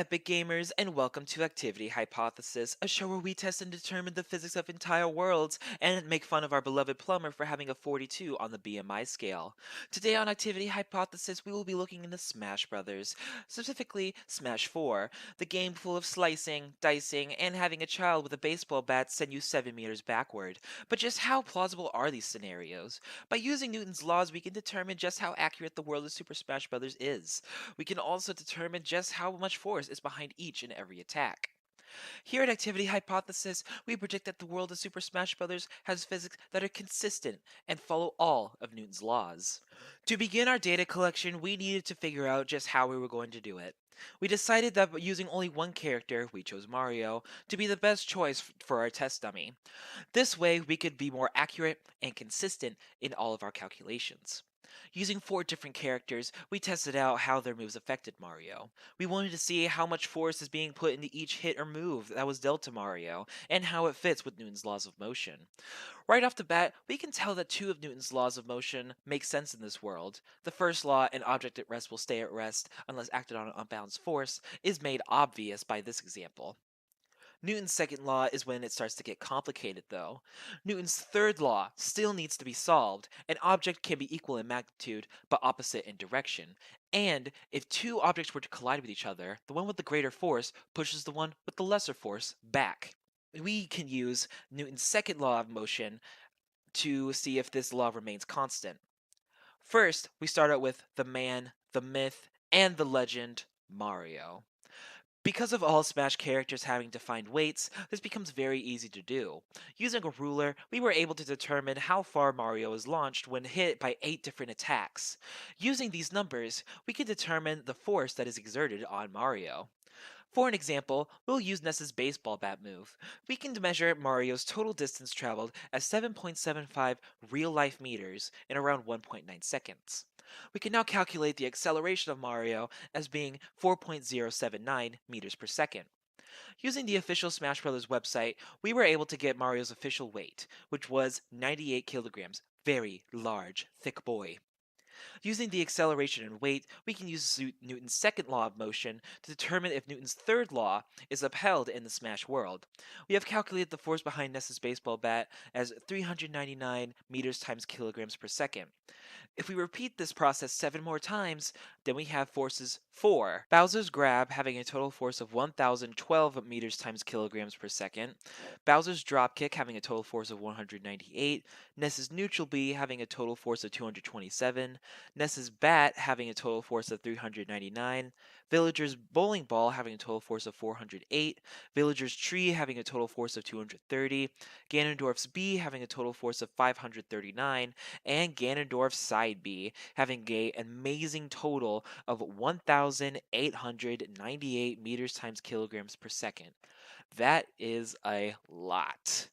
epic gamers, and welcome to Activity Hypothesis, a show where we test and determine the physics of entire worlds and make fun of our beloved plumber for having a 42 on the BMI scale. Today on Activity Hypothesis, we will be looking into Smash Brothers, specifically Smash 4, the game full of slicing, dicing, and having a child with a baseball bat send you 7 meters backward. But just how plausible are these scenarios? By using Newton's laws, we can determine just how accurate the world of Super Smash Brothers is. We can also determine just how much force is behind each and every attack. Here at Activity Hypothesis, we predict that the world of Super Smash Bros. Has physics that are consistent and follow all of Newton's laws. To begin our data collection, we needed to figure out just how we were going to do it. We decided that using only one character, we chose Mario, to be the best choice for our test dummy. This way, we could be more accurate and consistent in all of our calculations. Using 4 different characters, we tested out how their moves affected Mario. We wanted to see how much force is being put into each hit or move that was dealt to Mario, and how it fits with Newton's laws of motion. Right off the bat, we can tell that 2 of Newton's laws of motion make sense in this world. The first law, an object at rest will stay at rest unless acted on an unbalanced force, is made obvious by this example. Newton's second law is when it starts to get complicated, though. Newton's third law still needs to be solved. An object can be equal in magnitude, but opposite in direction. And if 2 objects were to collide with each other, the one with the greater force pushes the one with the lesser force back. We can use Newton's second law of motion to see if this law remains constant. First, we start out with the man, the myth, and the legend, Mario. Because of all Smash characters having defined weights, this becomes very easy to do. Using a ruler, we were able to determine how far Mario is launched when hit by 8 different attacks. Using these numbers, we can determine the force that is exerted on Mario. For an example, we'll use Ness's baseball bat move. We can measure Mario's total distance traveled as 7.75 real-life meters in around 1.9 seconds. We can now calculate the acceleration of Mario as being 4.079 meters per second. Using the official Smash Bros. Website, we were able to get Mario's official weight, which was 98 kilograms. Very large, thick boy. Using the acceleration and weight, we can use Newton's second law of motion to determine if Newton's third law is upheld in the Smash world. We have calculated the force behind Ness's baseball bat as 399 meters times kilograms per second. If we repeat this process 7 more times, then we have forces for Bowser's grab having a total force of 1012 meters times kilograms per second, Bowser's dropkick having a total force of 198, Ness's neutral B having a total force of 227, Ness's bat having a total force of 399, Villager's bowling ball having a total force of 408, Villager's tree having a total force of 230, Ganondorf's B having a total force of 539, and Ganondorf's side B having an amazing total of 1,898 meters times kilograms per second. That is a lot.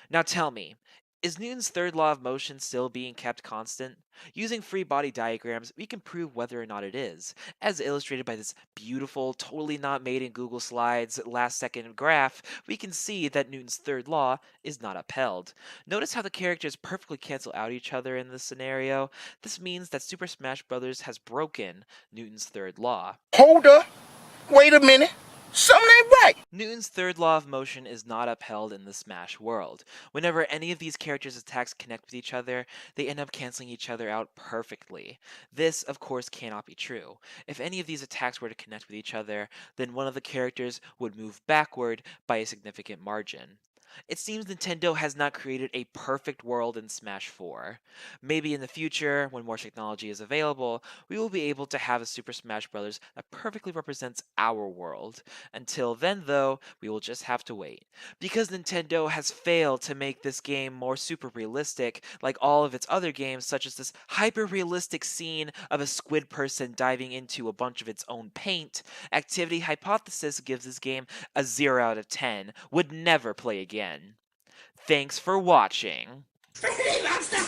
Now tell me, is Newton's third law of motion still being kept constant? Using free body diagrams, we can prove whether or not it is, as illustrated by this beautiful, totally not made in Google Slides, last second graph. We can see that Newton's third law is not upheld. Notice how the characters perfectly cancel out each other in this scenario. This means that Super Smash Bros. Has broken Newton's third law. Hold up. Wait a minute. Something ain't right. Newton's third law of motion is not upheld in the Smash world. Whenever any of these characters' attacks connect with each other, they end up canceling each other out perfectly. This, of course, cannot be true. If any of these attacks were to connect with each other, then one of the characters would move backward by a significant margin. It seems Nintendo has not created a perfect world in Smash 4. Maybe in the future, when more technology is available, we will be able to have a Super Smash Bros. That perfectly represents our world. Until then, though, we will just have to wait. Because Nintendo has failed to make this game more super realistic, like all of its other games, such as this hyper-realistic scene of a squid person diving into a bunch of its own paint, Activity Hypothesis gives this game a 0 out of 10. Would never play again. Thanks for watching. Hey, lobster!